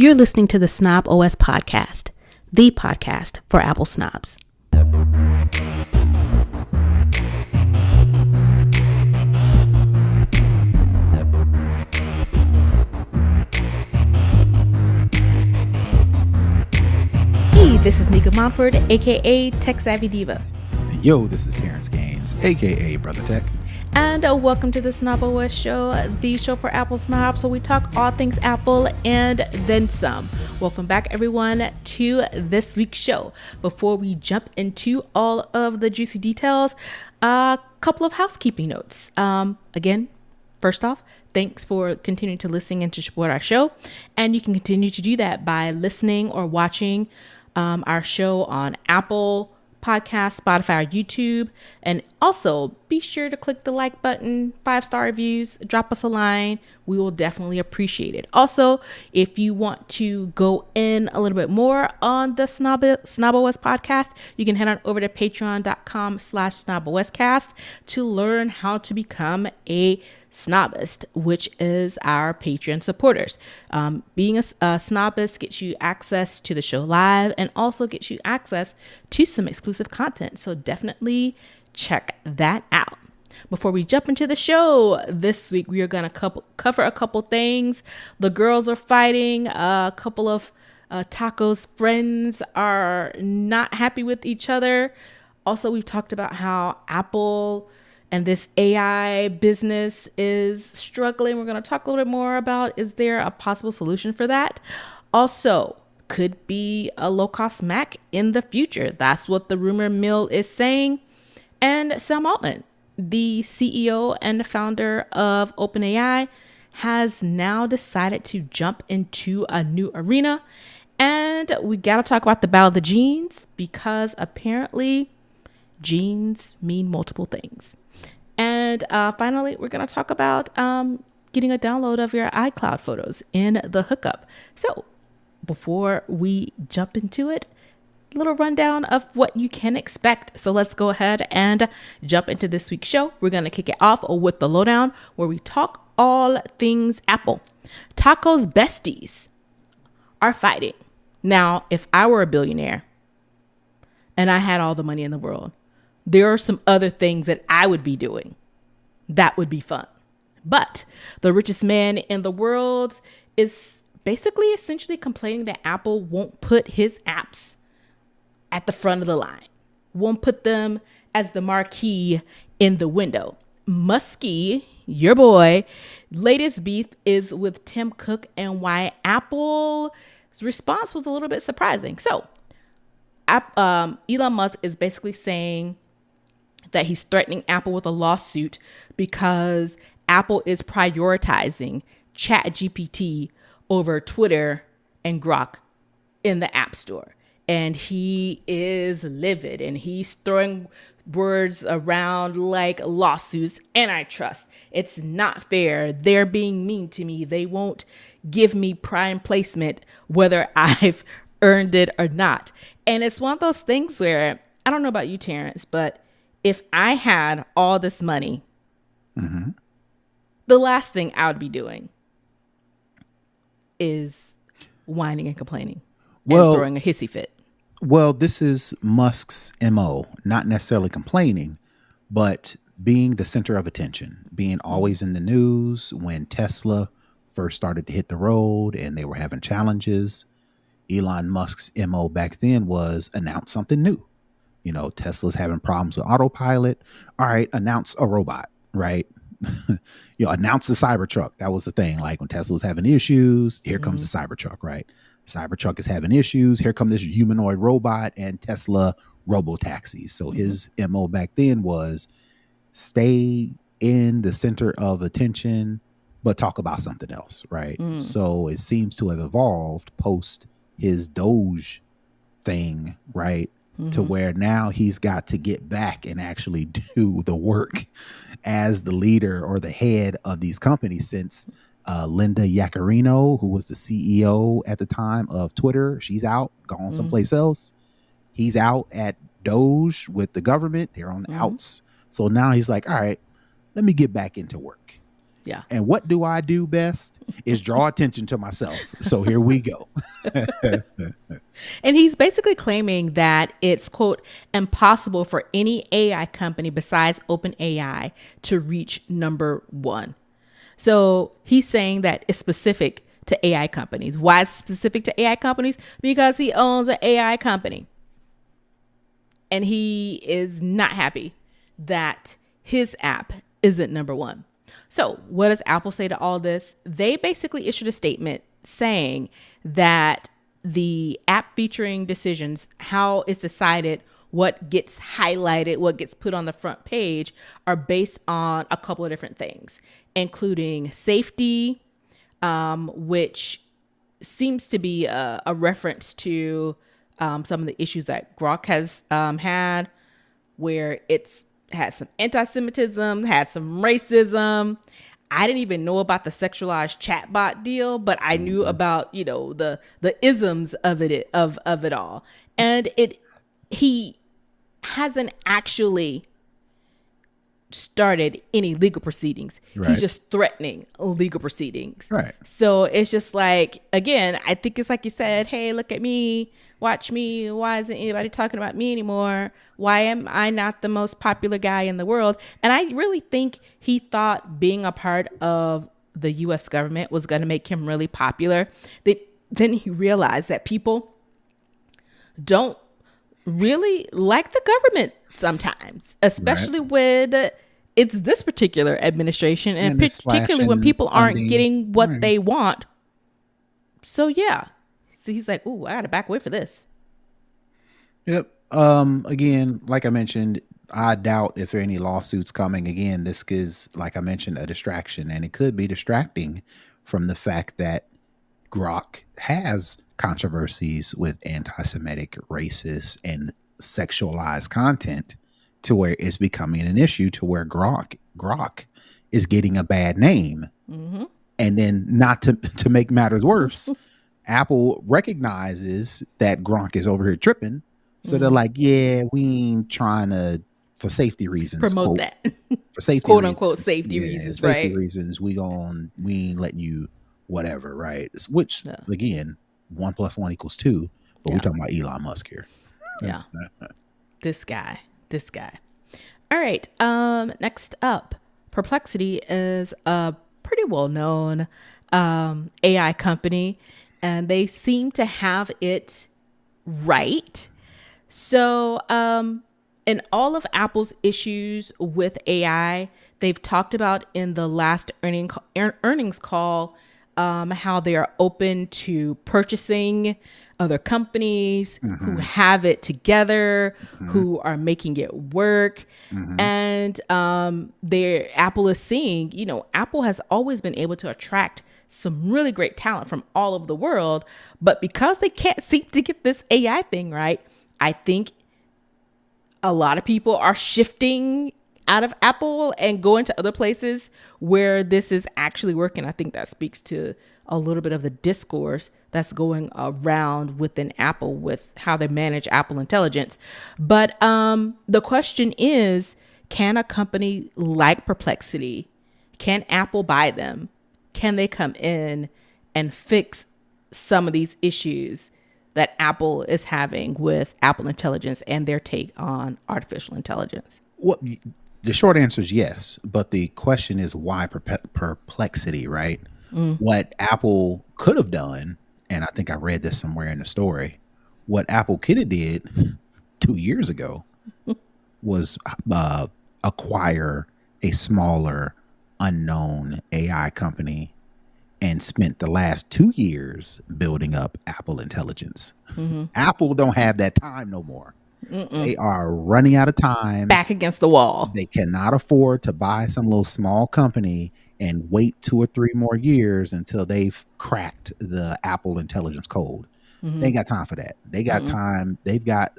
You're listening to the Snob OS podcast, the podcast for Apple snobs. Hey, this is Nica Montford, aka Tech Savvy Diva. Yo, this is Terrance Gaines, aka Brother Tech. And welcome to the Snob OS show, the show for Apple snobs, where we talk all things Apple and then some. Welcome back, everyone, to this week's show. Before we jump into all of the juicy details, a couple of housekeeping notes. Again, first off, thanks for continuing to listen and to support our show. And you can continue to do that by listening or watching our show on Apple Podcast, Spotify, or YouTube. And also be sure to click the like button, 5-star reviews, drop us a line. We will definitely appreciate it. Also, if you want to go in a little bit more on the Snob OS podcast, you can head on over to patreon.com/snoboscast to learn how to become a snobist, which is our Patreon supporters. Being a snobist gets you access to the show live and also gets you access to some exclusive content. So definitely check that out. Before we jump into the show this week, we are going to cover a couple things. The girls are fighting. A couple of Taco's friends are not happy with each other. Also, we've talked about how Apple and this AI business is struggling. We're going to talk a little bit more about, is there a possible solution for that? Also, could be a low-cost Mac in the future. That's what the rumor mill is saying. And Sam Altman, the CEO and the founder of OpenAI, has now decided to jump into a new arena. And we got to talk about the battle of the genes, because apparently genes mean multiple things. And finally, we're going to talk about getting a download of your iCloud photos in the hookup. So before we jump into it, a little rundown of what you can expect. So let's go ahead and jump into this week's show. We're going to kick it off with the lowdown, where we talk all things Apple. Taco's besties are fighting. Now, if I were a billionaire and I had all the money in the world, there are some other things that I would be doing that would be fun. But the richest man in the world is basically essentially complaining that Apple won't put his apps at the front of the line, won't put them as the marquee in the window. Muskie, your boy, latest beef is with Tim Cook, and why Apple's response was a little bit surprising. So Elon Musk is basically saying that he's threatening Apple with a lawsuit because Apple is prioritizing ChatGPT over Twitter and Grok in the App Store. And he is livid, and he's throwing words around like lawsuits, antitrust. It's not fair. They're being mean to me. They won't give me prime placement whether I've earned it or not. And it's one of those things where, I don't know about you, Terrance, but if I had all this money, the last thing I would be doing is whining and complaining and throwing a hissy fit. Well, this is Musk's MO, not necessarily complaining, but being the center of attention, being always in the news. When Tesla first started to hit the road and they were having challenges, Elon Musk's MO back then was announce something new. You know, Tesla's having problems with autopilot. All right, announce a robot, right? Announce the Cybertruck. That was the thing. Like when Tesla was having issues, here comes the Cybertruck, right? Cybertruck is having issues. Here come this humanoid robot and Tesla robo-taxis. So his MO back then was stay in the center of attention, but talk about something else, right? So it seems to have evolved post his Doge thing, right? To where now he's got to get back and actually do the work as the leader or the head of these companies, since Linda Yaccarino, who was the CEO at the time of Twitter, she's out, gone someplace else. He's out at Doge with the government. They're on the outs. So now he's like, all right, let me get back into work. Yeah. And what do I do best is draw attention to myself. So here we go. And he's basically claiming that it's, quote, impossible for any AI company besides OpenAI to reach number one. So he's saying that it's specific to AI companies. Why it's specific to AI companies? Because he owns an AI company. And he is not happy that his app isn't number one. So what does Apple say to all this? They basically issued a statement saying that the app featuring decisions, how it's decided what gets highlighted, what gets put on the front page, are based on a couple of different things, including safety, which seems to be a reference to some of the issues that Grok has had, where it's had some anti-Semitism, had some racism. I didn't even know about the sexualized chatbot deal, but I knew about, you know, the isms of it all. And he hasn't actually started any legal proceedings. Right. He's just threatening legal proceedings. Right. So it's just like, again, I think it's like you said, hey, look at me, watch me. Why isn't anybody talking about me anymore? Why am I not the most popular guy in the world? And I really think he thought being a part of the US government was going to make him really popular. Then he realized that people don't really like the government sometimes, especially when it's this particular administration, and particularly when people aren't getting what they want. So yeah, so he's like, ooh, I gotta back away for this. Yep. Again, like I mentioned, I doubt if there are any lawsuits coming. Again, this is, like I mentioned, a distraction, and it could be distracting from the fact that Grok has controversies with anti-Semitic, racist, and sexualized content, to where it's becoming an issue, to where Grok is getting a bad name. Mm-hmm. And then, not to make matters worse, Apple recognizes that Grok is over here tripping. So they're like, yeah, we ain't trying to, for safety reasons, promote that. For safety quote reasons, unquote safety reasons, safety right? reasons, we ain't letting you whatever, right? Which, again, 1 + 1 = 2, but we're talking about Elon Musk here. Yeah. This guy. All right. Next up, Perplexity is a pretty well-known AI company, and they seem to have it right. So, in all of Apple's issues with AI, they've talked about in the last earnings call how they are open to purchasing other companies who have it together, who are making it work. And Apple is seeing, you know, Apple has always been able to attract some really great talent from all over the world. But because they can't seem to get this AI thing right, I think a lot of people are shifting out of Apple and going to other places where this is actually working. I think that speaks to a little bit of the discourse that's going around within Apple with how they manage Apple Intelligence. But the question is, can a company like Perplexity, can Apple buy them? Can they come in and fix some of these issues that Apple is having with Apple Intelligence and their take on artificial intelligence? Well, the short answer is yes, but the question is why Perplexity, right? What Apple could have done, and I think I read this somewhere in the story, what Apple could have did 2 years ago was acquire a smaller, unknown AI company and spent the last 2 years building up Apple Intelligence. Apple don't have that time no more. They are running out of time. Back against the wall. They cannot afford to buy some little small company and wait 2 or 3 more years until they've cracked the Apple Intelligence code. They ain't got time for that. They got time. They've got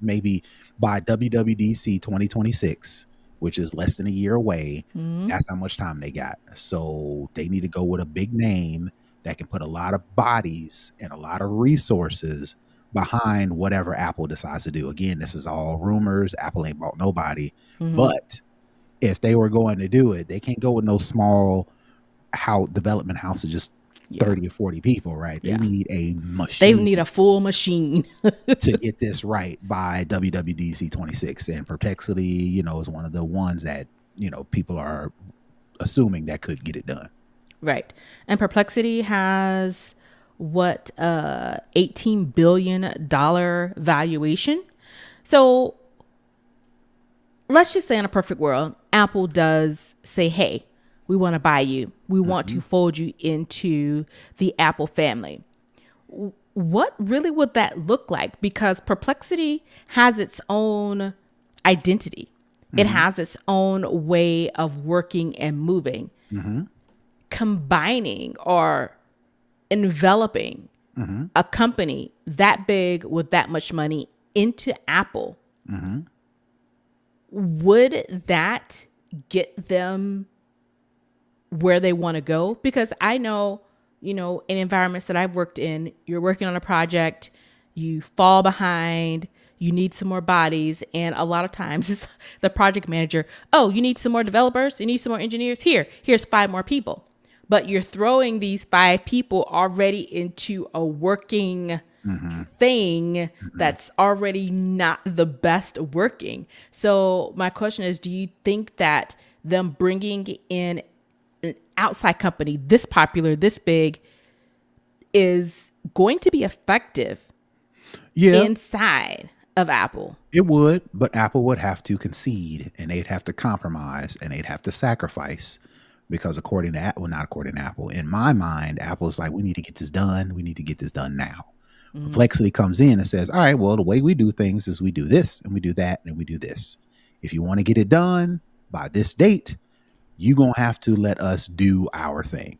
maybe by WWDC 2026, which is less than a year away. That's how much time they got. So they need to go with a big name that can put a lot of bodies and a lot of resources behind whatever Apple decides to do. Again, this is all rumors. Apple ain't bought nobody. But if they were going to do it, they can't go with no small how development house is just Yeah. 30 or 40 people, right? They Yeah. need a They machine need a full machine. to get this right by WWDC 26. And Perplexity, is one of the ones that, people are assuming that could get it done. Right. And Perplexity has what, $18 billion valuation. So let's just say in a perfect world, Apple does say, hey, we want to buy you. We want to fold you into the Apple family. What really would that look like? Because Perplexity has its own identity. It has its own way of working and moving. Combining or enveloping a company that big with that much money into Apple, would that get them where they want to go? Because I know, in environments that I've worked in, you're working on a project, you fall behind, you need some more bodies. And a lot of times it's the project manager, oh, you need some more developers, you need some more engineers. Here's 5 more people. But you're throwing these 5 people already into a working thing that's already not the best working. So my question is, do you think that them bringing in an outside company this popular, this big, is going to be effective inside of Apple? It would, but Apple would have to concede, and they'd have to compromise, and they'd have to sacrifice, because according to Apple, not according to Apple, in my mind, Apple's like, we need to get this done. We need to get this done now. Perplexity comes in and says, all right, well, the way we do things is we do this and we do that and we do this. If you want to get it done by this date, you're going to have to let us do our thing.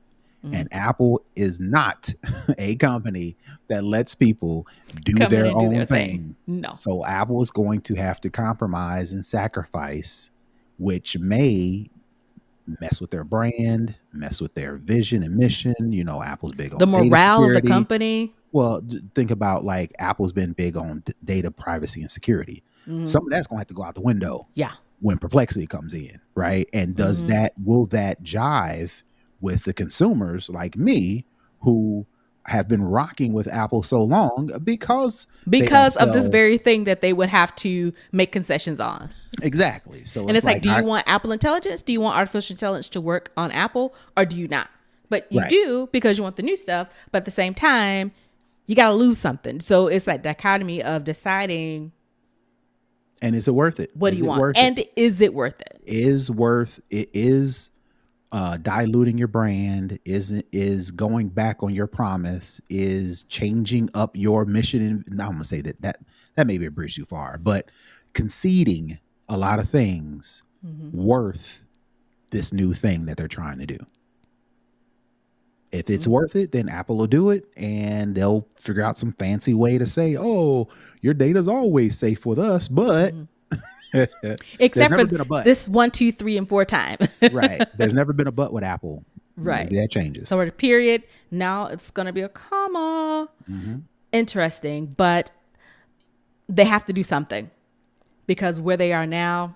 And Apple is not a company that lets people do their own thing. No. So Apple is going to have to compromise and sacrifice, which may mess with their brand, mess with their vision and mission. Apple's big on the data morale of the security. company. Well, think about like Apple's been big on data privacy and security. Some of that's going to have to go out the window. Yeah. When Perplexity comes in, right? And will that jive with the consumers like me who have been rocking with Apple so long because of this very thing that they would have to make concessions on. Exactly. So and it's like, do you want Apple Intelligence? Do you want artificial intelligence to work on Apple, or do you not? But you do, because you want the new stuff, but at the same time, you got to lose something. So it's that dichotomy of deciding. And is it worth it? What do you want? And is it worth it? It is diluting your brand, is going back on your promise, is changing up your mission. And I'm gonna say that may be a bridge too far, but conceding a lot of things worth this new thing that they're trying to do. If it's worth it, then Apple will do it, and they'll figure out some fancy way to say, oh, your data's always safe with us, but except for this 1, 2, 3, and 4 time. Right. There's never been a but with Apple. Right. Maybe that changes. So a period. Now it's going to be a comma. Interesting. But they have to do something, because where they are now,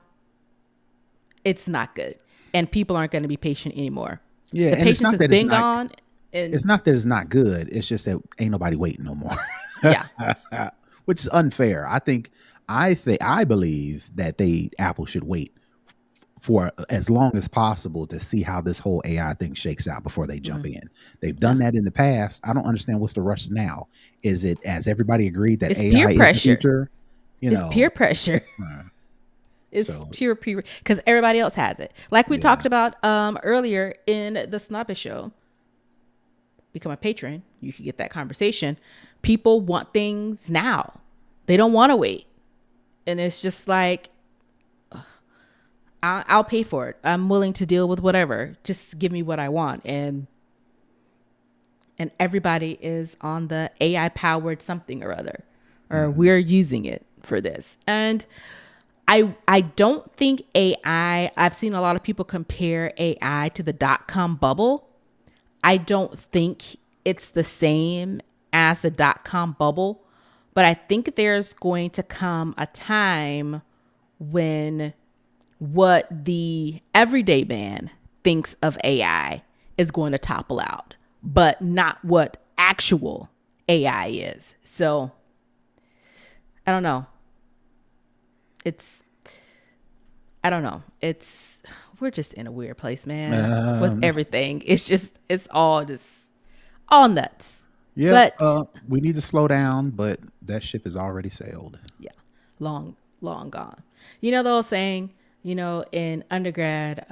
it's not good. And people aren't going to be patient anymore. Yeah. The patience has been gone. And it's not that it's not good. It's just that ain't nobody waiting no more. Yeah. Which is unfair. I believe that Apple should wait for as long as possible to see how this whole AI thing shakes out before they jump in. They've done that in the past. I don't understand what's the rush now. Is it, as everybody agreed, that it's AI peer pressure. is the future? It's peer pressure. It's pure peer, because everybody else has it. Like we talked about earlier in the Snobbish show. Become a patron. You can get that conversation. People want things now. They don't want to wait. And it's just like, I'll pay for it. I'm willing to deal with whatever. Just give me what I want. And everybody is on the AI powered something or other, or we're using it for this. And I don't think I've seen a lot of people compare AI to the .com bubble. I don't think it's the same as the .com bubble, but I think there's going to come a time when what the everyday man thinks of AI is going to topple out, but not what actual AI is. So I don't know. It's I don't know. We're just in a weird place, man. With everything, it's all nuts. Yeah, But we need to slow down, but that ship has already sailed. yeah, long gone. You know the old saying. In undergrad,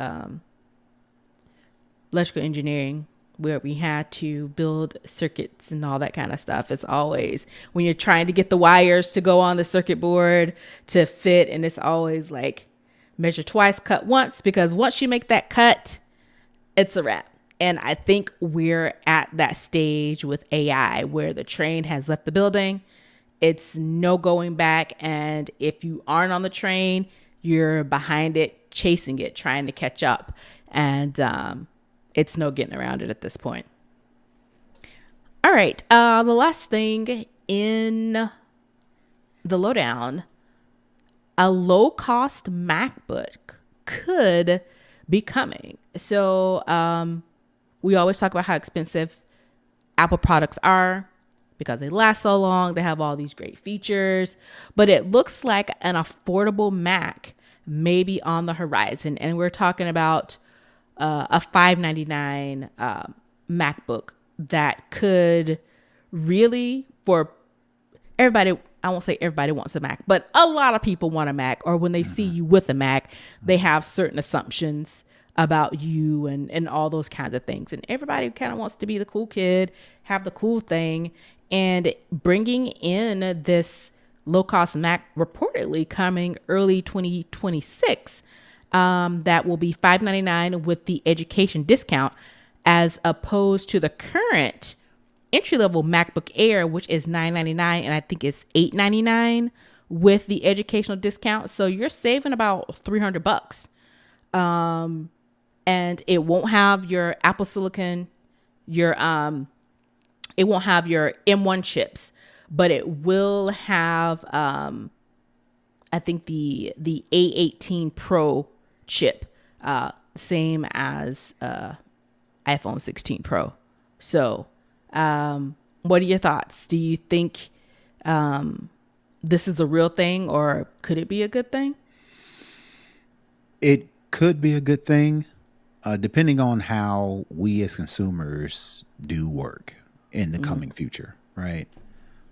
electrical engineering, where we had to build circuits and all that kind of stuff. It's always when you're trying to get the wires to go on the circuit board to fit, and it's always like measure twice, cut once, because once you make that cut, it's a wrap. And I think we're at that stage with AI where the train has left the building. It's no going back. And if you aren't on the train, you're behind it, chasing it, trying to catch up. And it's no getting around it at this point. All right. The last thing in the lowdown, a low-cost MacBook could be coming. So we always talk about how expensive Apple products are because they last so long. They have all these great features, but it looks like an affordable Mac may be on the horizon. And we're talking about a $599 MacBook that could really, for everybody, I won't say everybody wants a Mac, but a lot of people want a Mac, or when they see you with a Mac, they have certain assumptions about you and all those kinds of things. And everybody kind of wants to be the cool kid, have the cool thing. And bringing in this low-cost Mac reportedly coming early 2026, that will be $599 with the education discount, as opposed to the current entry-level MacBook Air, which is $999, and I think it's $899 with the educational discount. So you're saving about $300. And it won't have your Apple Silicon, it won't have your M1 chips, but it will have, I think the A18 Pro chip, same as iPhone 16 Pro. So, what are your thoughts? Do you think this is a real thing, or could it be a good thing? It could be a good thing, depending on how we as consumers do work in the coming future, right?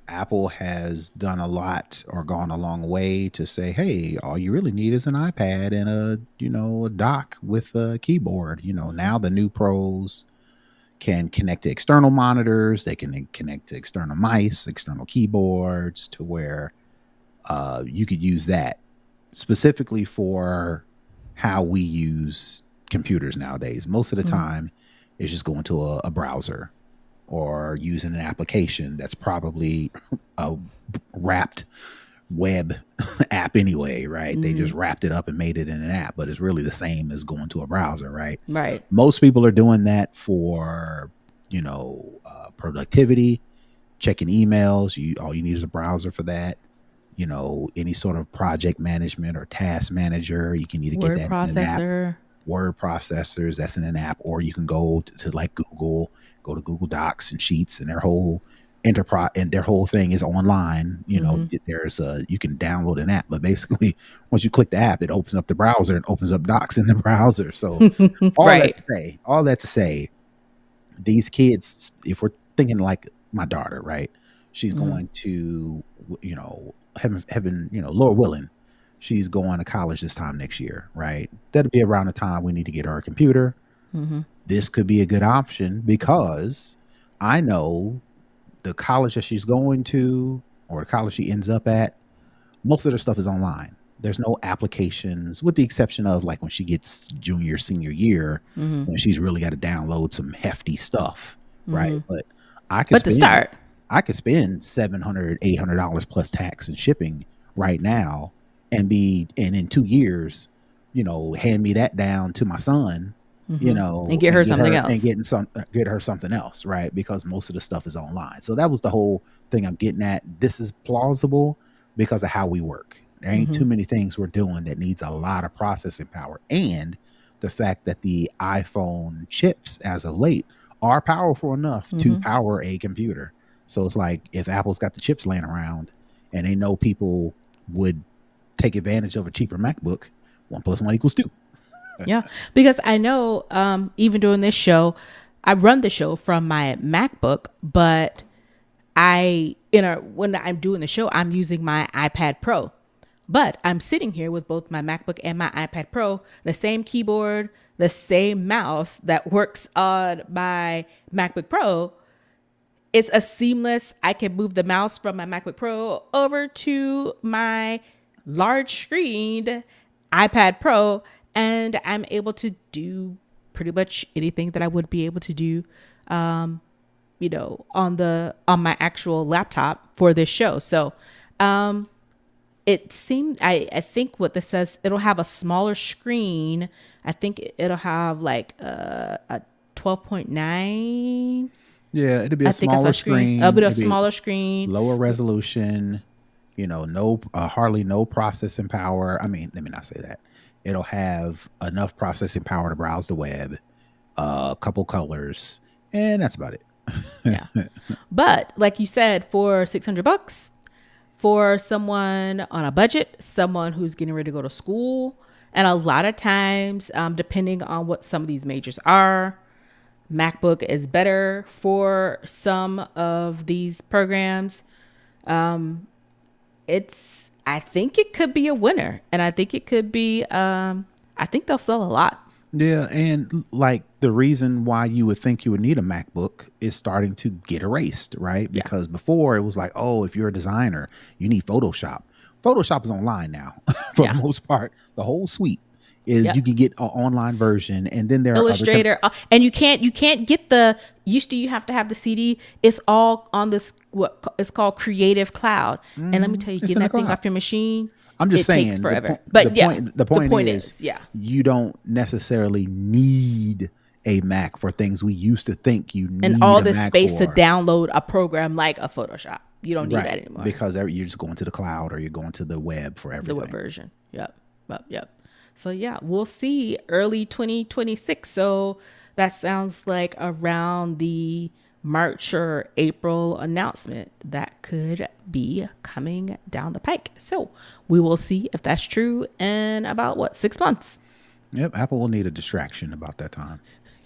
Apple has done a lot or gone a long way to say, hey, all you really need is an iPad and a dock with a keyboard. Now the new Pros can connect to external monitors. They can connect to external mice, external keyboards, to where you could use that specifically for how we use computers nowadays. Most of the time, it's just going to a browser or using an application that's probably a wrapped web app anyway, right? They just wrapped it up and made it in an app, but it's really the same as going to a browser, right? Right. Most people are doing that for, productivity, checking emails. All you need is a browser for that. Any sort of project management or task manager, you can either get that in an app. Word processors, that's in an app, or you can go to like Google, go to Google Docs and Sheets, and their whole enterprise and their whole thing is online. You can download an app, but basically once you click the app, it opens up the browser and opens up Docs in the browser. So all that to say, these kids, if we're thinking like my daughter, right, she's going to, heaven, Lord willing, she's going to college this time next year, right? That'll be around the time we need to get her a computer. This could be a good option because I know the college that she's going to, or the college she ends up at, most of their stuff is online. There's no applications, with the exception of like when she gets junior, senior year, when she's really got to download some hefty stuff, right? But to start, I could spend $700, $800 plus tax and shipping right now, and in 2 years, hand me that down to my son, and get her something else, and get her something else, right? Because most of the stuff is online. So that was the whole thing I'm getting at. This is plausible because of how we work. There ain't too many things we're doing that needs a lot of processing power. And the fact that the iPhone chips as of late are powerful enough to power a computer. So it's like if Apple's got the chips laying around and they know people would take advantage of a cheaper MacBook, 1 + 1 = 2. Yeah, because I know even during this show, I run the show from my MacBook, but when I'm doing the show, I'm using my iPad Pro. But I'm sitting here with both my MacBook and my iPad Pro, the same keyboard, the same mouse that works on my MacBook Pro. It's a seamless, I can move the mouse from my MacBook Pro over to my large screened iPad Pro, and I'm able to do pretty much anything that I would be able to do, on my actual laptop for this show. So, it seemed, I think what this says, it'll have a smaller screen. I think it'll have like a 12.9. Yeah, it'll be a smaller screen. A bit of smaller screen. Lower resolution, hardly no processing power. I mean, let me not say that. It'll have enough processing power to browse the web, a couple colors, and that's about it. Yeah. But like you said, for $600, for someone on a budget, someone who's getting ready to go to school, and a lot of times, depending on what some of these majors are, MacBook is better for some of these programs. I think it could be a winner, and I think it could be, I think they'll sell a lot. Yeah, and like the reason why you would think you would need a MacBook is starting to get erased, right? Because before it was like, oh, if you're a designer, you need Photoshop. Photoshop is online now for the most part. The whole suite is you can get an online version, and then there Illustrator, are and you can't get the used to. You have to have the CD. It's all on this what it's called Creative Cloud. And let me tell you, getting that thing off your machine. I'm just saying, takes forever. The point is, you don't necessarily need a Mac for things we used to think you need. And all this space to download a program like a Photoshop. You don't need that anymore. Because you're just going to the cloud or you're going to the web for everything. The web version. Yep. So we'll see early 2026. So that sounds like around the March or April announcement that could be coming down the pike. So we will see if that's true in about 6 months. Yep. Apple will need a distraction about that time.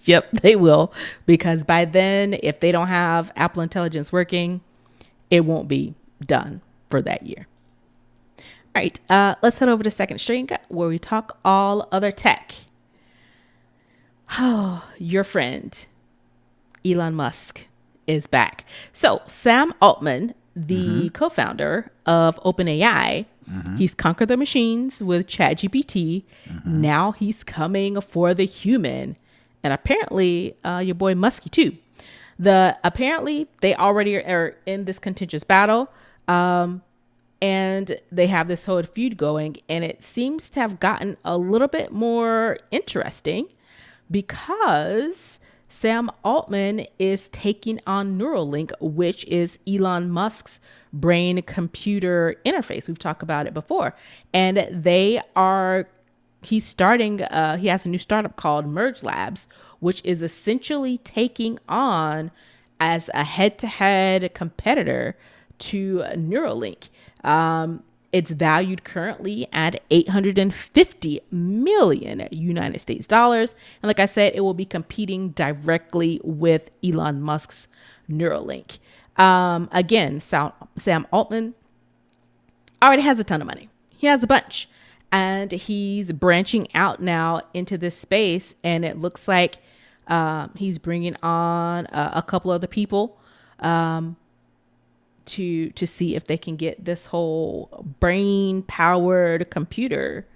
Yep, they will. Because by then, if they don't have Apple Intelligence working, it won't be done for that year. All right. Let's head over to Second String where we talk all other tech. Oh, your friend, Elon Musk, is back. So Sam Altman, the co-founder of OpenAI, he's conquered the machines with ChatGPT. Now he's coming for the human. And apparently your boy Muskie too. Apparently they already are in this contentious battle. And they have this whole feud going. And it seems to have gotten a little bit more interesting because Sam Altman is taking on Neuralink, which is Elon Musk's brain computer interface. We've talked about it before. And he's starting, he has a new startup called Merge Labs, which is essentially taking on as a head-to-head competitor to Neuralink. It's valued currently at $850 million United States dollars. And like I said, it will be competing directly with Elon Musk's Neuralink. Again, Sam Altman already has a ton of money. He has a bunch. And he's branching out now into this space. And it looks like he's bringing on a couple other people to see if they can get this whole brain-powered computer,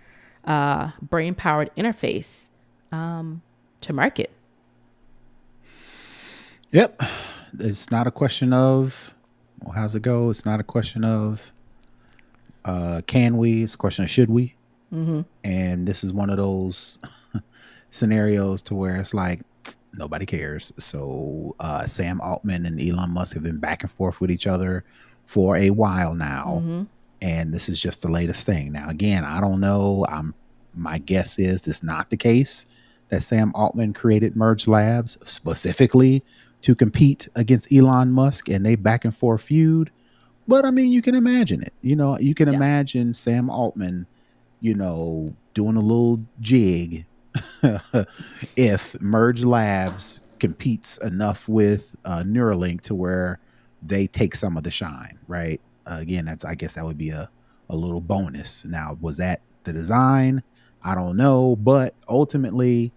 brain-powered interface to market. Yep. It's not a question of, well, how's it go? It's not a question of can we? It's a question of should we? And this is one of those scenarios to where it's like, nobody cares. So Sam Altman and Elon Musk have been back and forth with each other for a while now. And this is just the latest thing. Now, again, I don't know. My guess is this not the case. that Sam Altman created Merge Labs specifically to compete against Elon Musk and they back and forth feud. But I mean, you can imagine it. You can Yeah. imagine Sam Altman, doing a little jig if Merge Labs competes enough with Neuralink to where they take some of the shine, right? Again, I guess that would be a little bonus. Now, was that the design? I don't know, but ultimately,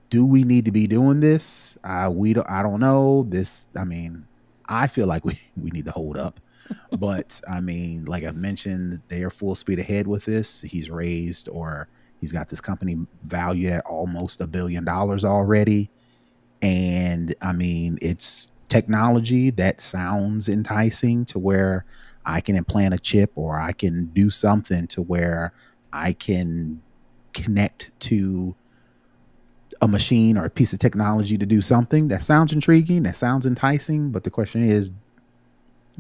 do we need to be doing this? I don't know. I mean, I feel like we need to hold up. But I mean, like I've mentioned, they are full speed ahead with this. He's got this company valued at almost $1 billion already. And I mean, it's technology that sounds enticing to where I can implant a chip or I can do something to where I can connect to a machine or a piece of technology to do something that sounds intriguing, that sounds enticing. But the question is,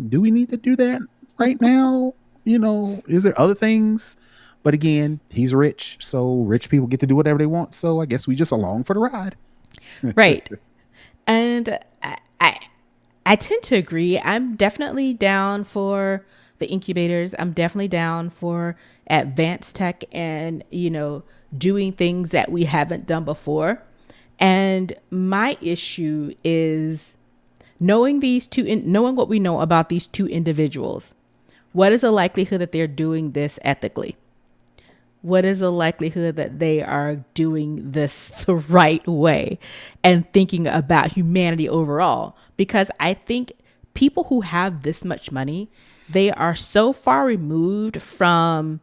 do we need to do that right now? Is there other things? But again, he's rich, so rich people get to do whatever they want. So I guess we just along for the ride. Right. And I tend to agree. I'm definitely down for the incubators. I'm definitely down for advanced tech and, doing things that we haven't done before. And my issue is knowing what we know about these two individuals. What is the likelihood that they're doing this ethically? What is the likelihood that they are doing this the right way and thinking about humanity overall? Because I think people who have this much money, they are so far removed from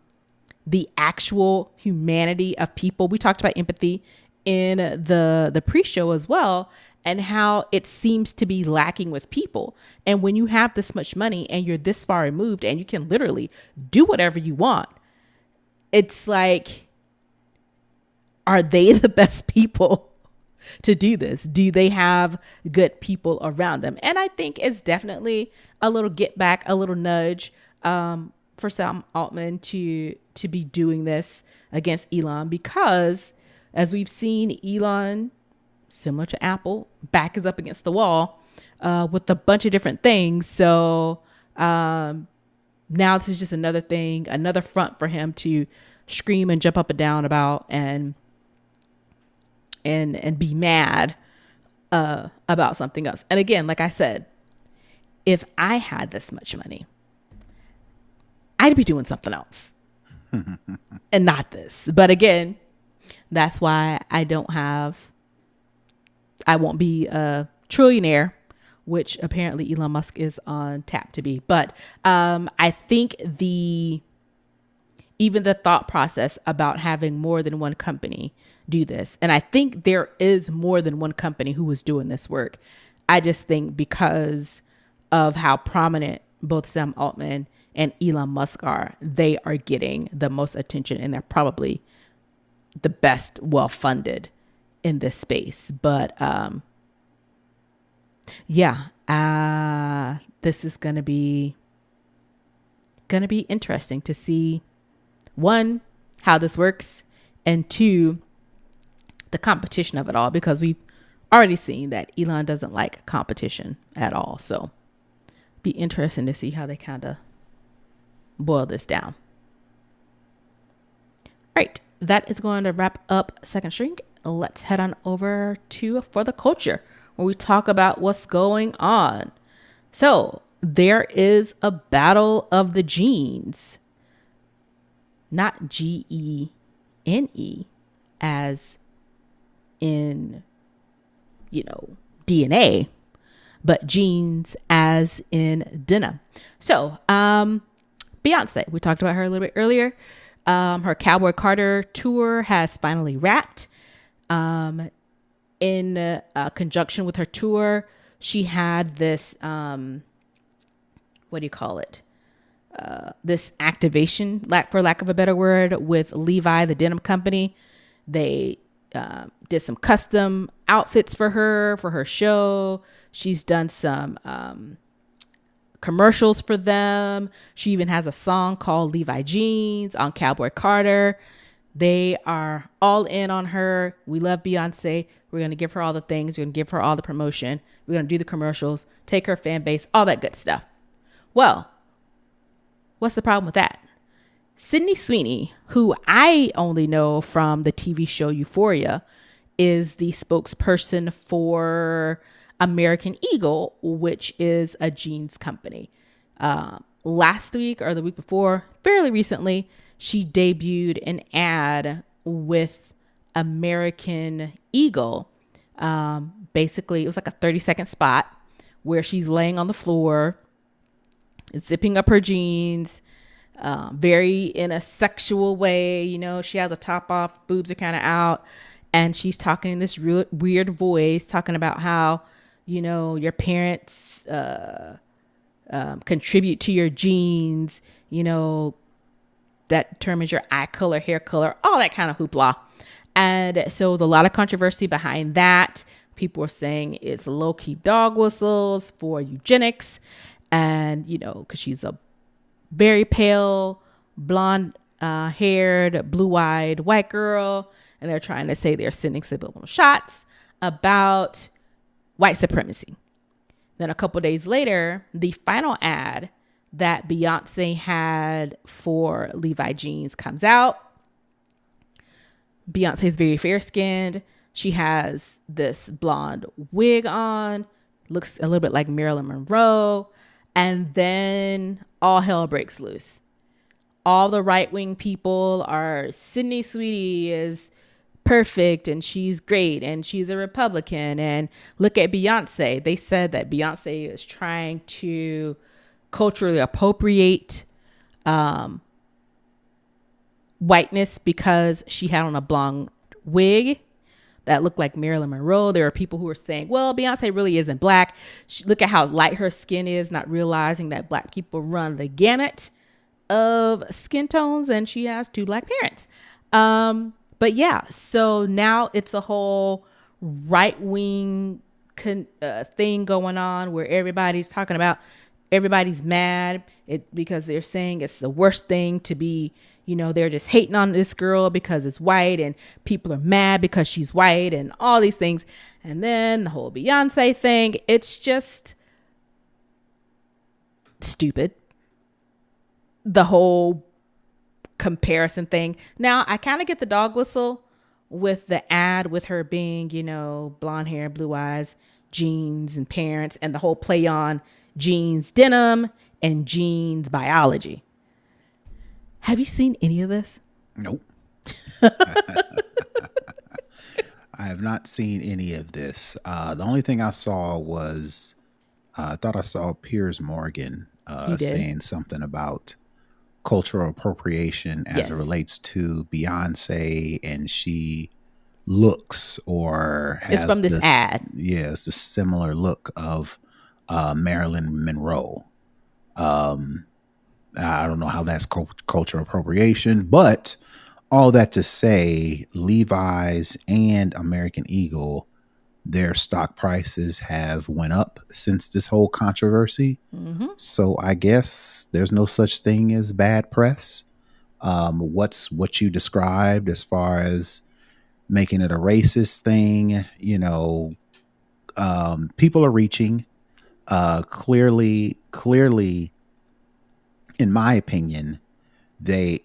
the actual humanity of people. We talked about empathy in the pre-show as well, and how it seems to be lacking with people. And when you have this much money and you're this far removed and you can literally do whatever you want, it's like, are they the best people to do this? Do they have good people around them? And I think it's definitely a little get back, a little nudge for Sam Altman to be doing this against Elon, because as we've seen, Elon, similar to Apple, back is up against the wall with a bunch of different things. So now this is just another thing, another front for him to scream and jump up and down about and be mad about something else. And again, like I said, if I had this much money, I'd be doing something else and not this. But again, that's why I won't be a trillionaire, which apparently Elon Musk is on tap to be. But I think even the thought process about having more than one company do this, and I think there is more than one company who is doing this work. I just think because of how prominent both Sam Altman and Elon Musk are, they are getting the most attention, and they're probably the best well-funded in this space. But this is gonna be interesting to see, one, how this works, and two, the competition of it all, because we've already seen that Elon doesn't like competition at all. So be interesting to see how they kind of boil this down. All right, that is going to wrap up Second String. Let's head on over to For the Culture, where we talk about what's going on. So there is a battle of the genes, not GENE as in, DNA, but genes as in denim. So Beyonce, we talked about her a little bit earlier. Her Cowboy Carter tour has finally wrapped. In conjunction with her tour, she had this, this activation, for lack of a better word, with Levi, the denim company. They did some custom outfits for her show. She's done some commercials for them. She even has a song called Levi Jeans on Cowboy Carter. They are all in on her. We love Beyonce. We're going to give her all the things. We're going to give her all the promotion. We're going to do the commercials, take her fan base, all that good stuff. Well, what's the problem with that? Sydney Sweeney, who I only know from the TV show Euphoria, is the spokesperson for American Eagle, which is a jeans company. Last week or the week before, fairly recently, she debuted an ad with American Eagle. Basically, it was like a 30-second spot where she's laying on the floor, zipping up her jeans, very in a sexual way. You know, she has a top off, boobs are kind of out, and she's talking in this real weird voice, talking about how, you know, your parents contribute to your genes, you know, that determines your eye color, hair color, all that kind of hoopla. And so there's a lot of controversy behind that. People are saying it's low-key dog whistles for eugenics. And, you know, because she's a very pale, blonde haired, blue-eyed white girl. And they're trying to say they're sending subliminal shots about white supremacy. Then a couple days later, the final ad that Beyonce had for Levi jeans comes out. Beyonce's very fair-skinned. She has this blonde wig on, looks a little bit like Marilyn Monroe. And then all hell breaks loose. All the right-wing people are, Sydney Sweeney is perfect and she's great and she's a Republican. And look at Beyonce. They said that Beyonce is trying to culturally appropriate whiteness because she had on a blonde wig that looked like Marilyn Monroe. There are people who are saying, well, Beyonce really isn't black. Look at how light her skin is, not realizing that black people run the gamut of skin tones, and she has two black parents. But yeah, so now it's a whole right-wing thing going on where everybody's talking about, everybody's mad because they're saying it's the worst thing to be, you know, they're just hating on this girl because it's white and people are mad because she's white and all these things. And then the whole Beyonce thing, it's just stupid. The whole comparison thing. Now, I kind of get the dog whistle with the ad with her being, you know, blonde hair, blue eyes, jeans and parents, and the whole play on jeans denim and jeans biology. Have you seen any of this? Nope. I have not seen any of this. The only thing I saw was, I thought I saw Piers Morgan saying something about cultural appropriation as it relates to Beyonce, and she looks or has it's from this ad. Yeah, it's a similar look of Marilyn Monroe. I don't know how that's cultural appropriation, but all that to say, Levi's and American Eagle, their stock prices have went up since this whole controversy. Mm-hmm. So I guess there's no such thing as bad press. What you described as far as making it a racist thing, you know, people are reaching. Clearly, in my opinion, the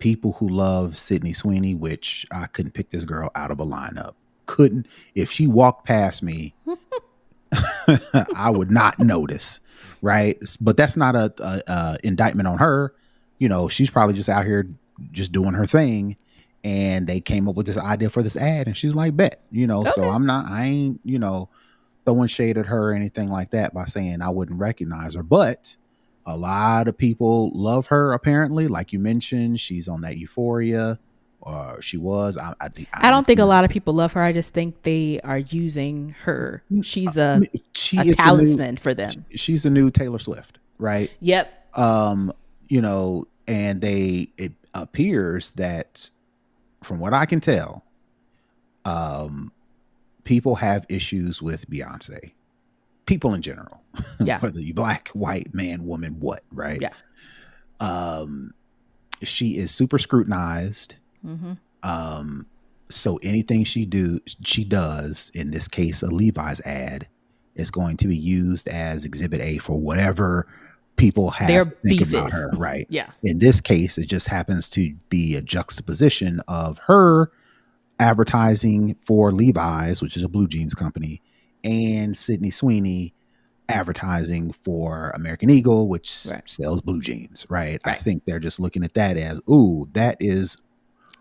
people who love Sydney Sweeney, which I couldn't pick this girl out of a lineup. Couldn't. If she walked past me, I would not notice, right? But that's not a indictment on her. You know, she's probably just out here just doing her thing, and they came up with this idea for this ad, and she's like, bet, you know. Okay. So I ain't, you know, throwing shade at her or anything like that by saying I wouldn't recognize her, but a lot of people love her. Apparently, like you mentioned, she's on that Euphoria. Or she was. I don't think a lot of people love her. I just think they are using her. She's a talisman for them. She's a new Taylor Swift, right? Yep. You know, and it appears that, from what I can tell, people have issues with Beyonce. People in general. Yeah. Whether you black, white, man, woman, what, right? Yeah. She is super scrutinized. Mm-hmm. So anything she does, in this case, a Levi's ad, is going to be used as Exhibit A for whatever people Their have to think beef about is. her, right? Yeah. In this case, it just happens to be a juxtaposition of her advertising for Levi's, which is a blue jeans company, and Sydney Sweeney advertising for American Eagle, which Right. sells blue jeans, right? I Right. think they're just looking at that as, ooh, that is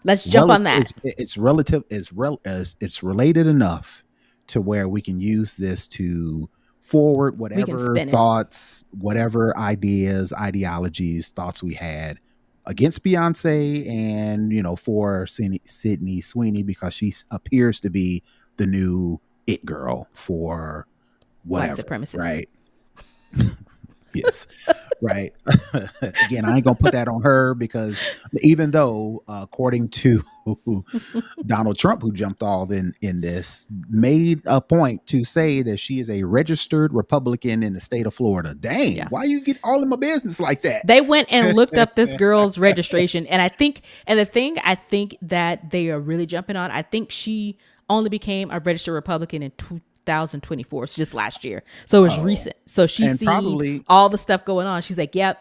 Let's jump on that. it's relative, it's related enough to where we can use this to forward We can whatever spin it. thoughts, whatever ideas, ideologies, thoughts we had against Beyonce, and for Sydney Sweeney, because she appears to be the new it girl for White whatever, supremacists. right? Yes. Right. Again, I ain't gonna put that on her, because even though, according to Donald Trump, who jumped all in this, made a point to say that she is a registered Republican in the state of Florida. Dang, Yeah. why you get all in my business like that? They went and looked up this girl's registration. And the thing I think that they are really jumping on, I think she only became a registered Republican in 2024. So just last year. So it was Oh, recent. So she and see probably, all the stuff going on. She's like, yep,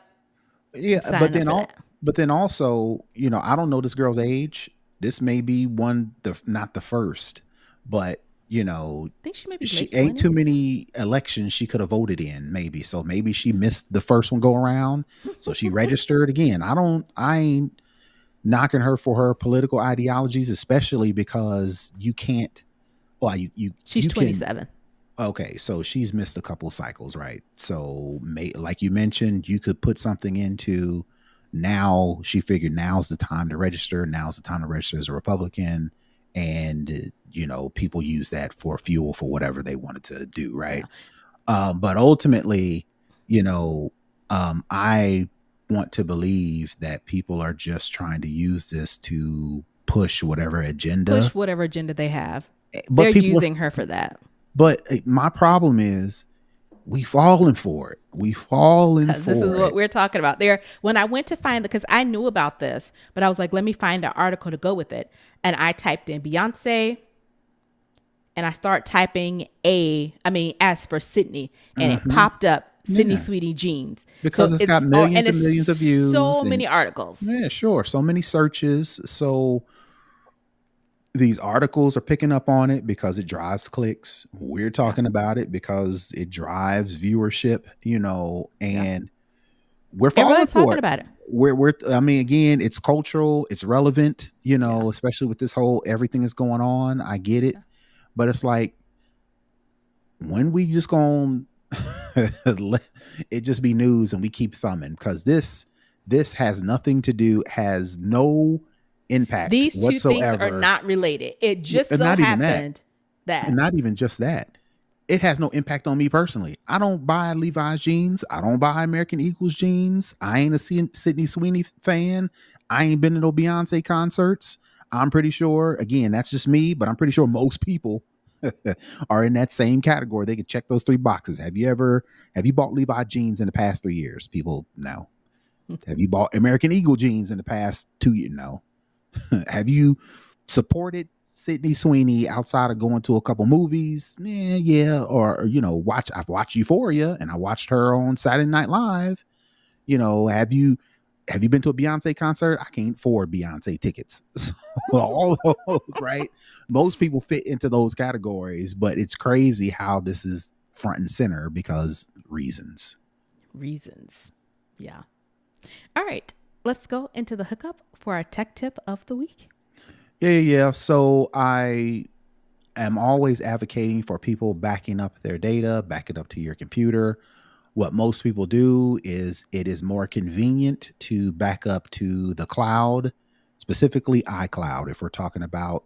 I'm yeah, signing up for that. but then also, I don't know this girl's age. This may be not the first, but I think she may be she late ain't too 20s. many elections she could have voted in, maybe. So maybe she missed the first one go around. So she registered again. I ain't knocking her for her political ideologies, especially because you can't, well, She's you can. 27. Okay, so she's missed a couple cycles, right? So, like you mentioned, you could put something into, now she figured now's the time to register. Now's the time to register as a Republican. And, people use that for fuel for whatever they wanted to do, Yeah. right? But ultimately, I want to believe that people are just trying to use this to push whatever agenda. Push whatever agenda they have. They're But using her for that. my problem is, we've fallen for it. We've fallen Because this is for what it. we're talking about. There, when I went to find, because I knew about this, but I was like, let me find an article to go with it. And I typed in Beyonce, and I start typing as for Sydney, and it Hmm. popped up Sydney Yeah, Sweetie jeans. because it's got And millions and it's millions of views, so and many articles. yeah, sure, so many searches. So these articles are picking up on it because it drives clicks. We're Yeah, talking about it because it drives viewership, yeah. and we're falling Everybody's for talking it. about it. I mean, again, it's cultural, it's relevant, Yeah, especially with this whole everything that's going on. I get it. But it's like, when we just going let it just be news and we keep thumbing, because this has nothing to do, has no impact these two things are whatsoever. not related. It just And so not even that. happened And that not even just that. It has no impact on me personally. I don't buy Levi's jeans. I don't buy American Eagles jeans. I ain't a Sydney Sweeney fan. I ain't been to no Beyonce concerts. I'm pretty sure, again, that's just me, but I'm pretty sure most people are in that same category. They can check those three boxes. Have you bought Levi jeans in the past 3 years? People, no. Have you bought American Eagle jeans in the past 2 years? No. Have you supported Sydney Sweeney outside of going to a couple movies? Yeah. Or I've watched Euphoria, and I watched her on Saturday Night Live. Have you been to a Beyonce concert? I can't afford Beyonce tickets. So, all of those, right? Most people fit into those categories, but it's crazy how this is front and center because reasons. reasons. Yeah. All right. Let's go into the hookup for our tech tip of the week. Yeah. So I am always advocating for people backing up their data, back it up to your computer. What most people do is, it is more convenient to back up to the cloud, specifically iCloud. If we're talking about,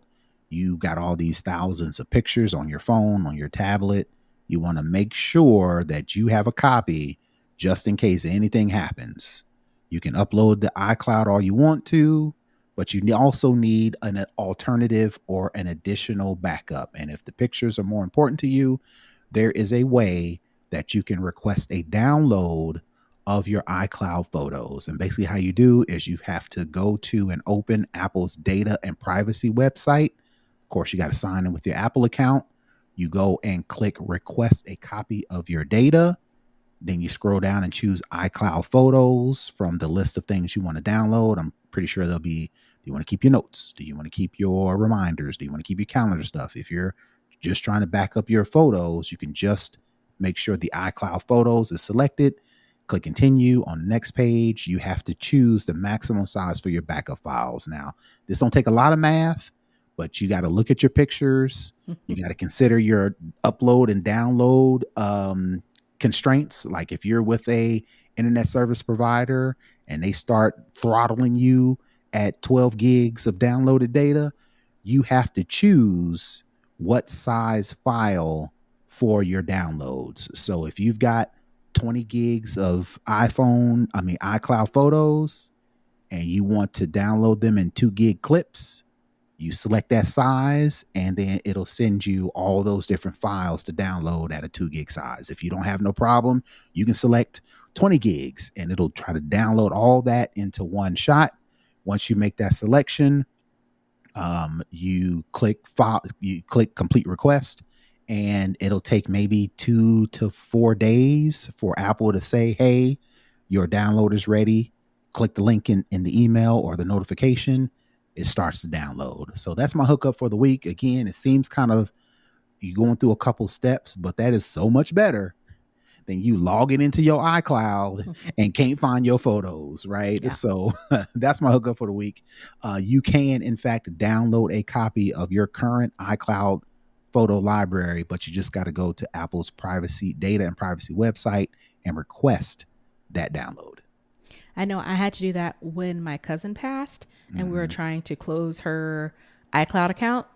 you got all these thousands of pictures on your phone, on your tablet, you want to make sure that you have a copy just in case anything happens. You can upload the iCloud all you want to, but you also need an alternative or an additional backup. And if the pictures are more important to you, there is a way that you can request a download of your iCloud photos. And basically how you do is you have to go to and open Apple's data and privacy website. Of course, you got to sign in with your Apple account. You go and click request a copy of your data. Then you scroll down and choose iCloud photos from the list of things you want to download. I'm pretty sure there'll be, do you want to keep your notes? Do you want to keep your reminders? Do you want to keep your calendar stuff? If you're just trying to back up your photos, you can just make sure the iCloud photos is selected. Click continue. On the next page, you have to choose the maximum size for your backup files. Now, this don't take a lot of math, but you got to look at your pictures. You got to consider your upload and download constraints. Like if you're with a internet service provider and they start throttling you at 12 gigs of downloaded data, you have to choose what size file for your downloads. So if you've got 20 gigs of iCloud photos and you want to download them in 2 gig clips, you select that size and then it'll send you all those different files to download at a 2 gig size. If you don't have no problem, you can select 20 gigs and it'll try to download all that into one shot. Once you make that selection, you click complete request, and it'll take maybe 2 to 4 days for Apple to say, hey, your download is ready. Click the link in the email or the notification. It starts to download. So that's my hookup for the week. Again, it seems kind of you're going through a couple steps, but that is so much better than you logging into your iCloud and can't find your photos, right? Yeah. So that's my hookup for the week. You can, in fact, download a copy of your current iCloud photo library, but you just got to go to Apple's privacy data and privacy website and request that download. I know I had to do that when my cousin passed and we were trying to close her iCloud account.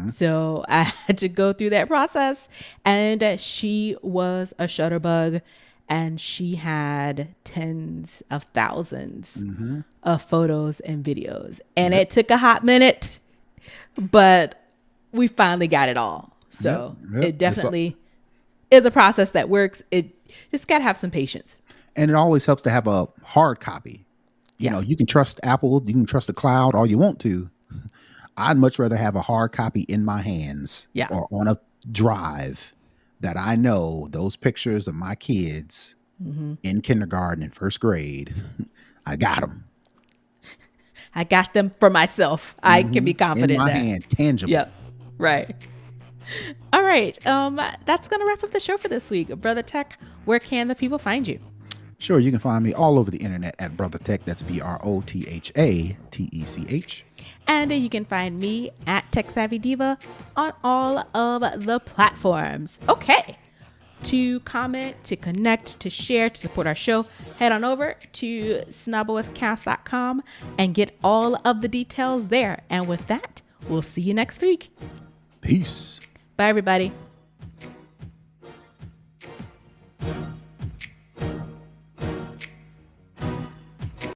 So I had to go through that process, and she was a shutterbug and she had tens of thousands of photos and videos, and it took a hot minute, but we finally got it all. So it definitely is a process that works. It just got to have some patience. And it always helps to have a hard copy. You know, you can trust Apple, you can trust the cloud all you want to. I'd much rather have a hard copy in my hands or on a drive that I know those pictures of my kids in kindergarten and first grade, I got them. I got them for myself. I can be confident in my hand, tangible. Yep. Right. All right. That's going to wrap up the show for this week. Brother Tech, where can the people find you? Sure, you can find me all over the internet at Brother Tech. That's BROTHATECH. And you can find me at Tech Savvy Diva on all of the platforms. Okay. To comment, to connect, to share, to support our show, head on over to snobbouscast.com and get all of the details there. And with that, we'll see you next week. Peace. Bye, everybody.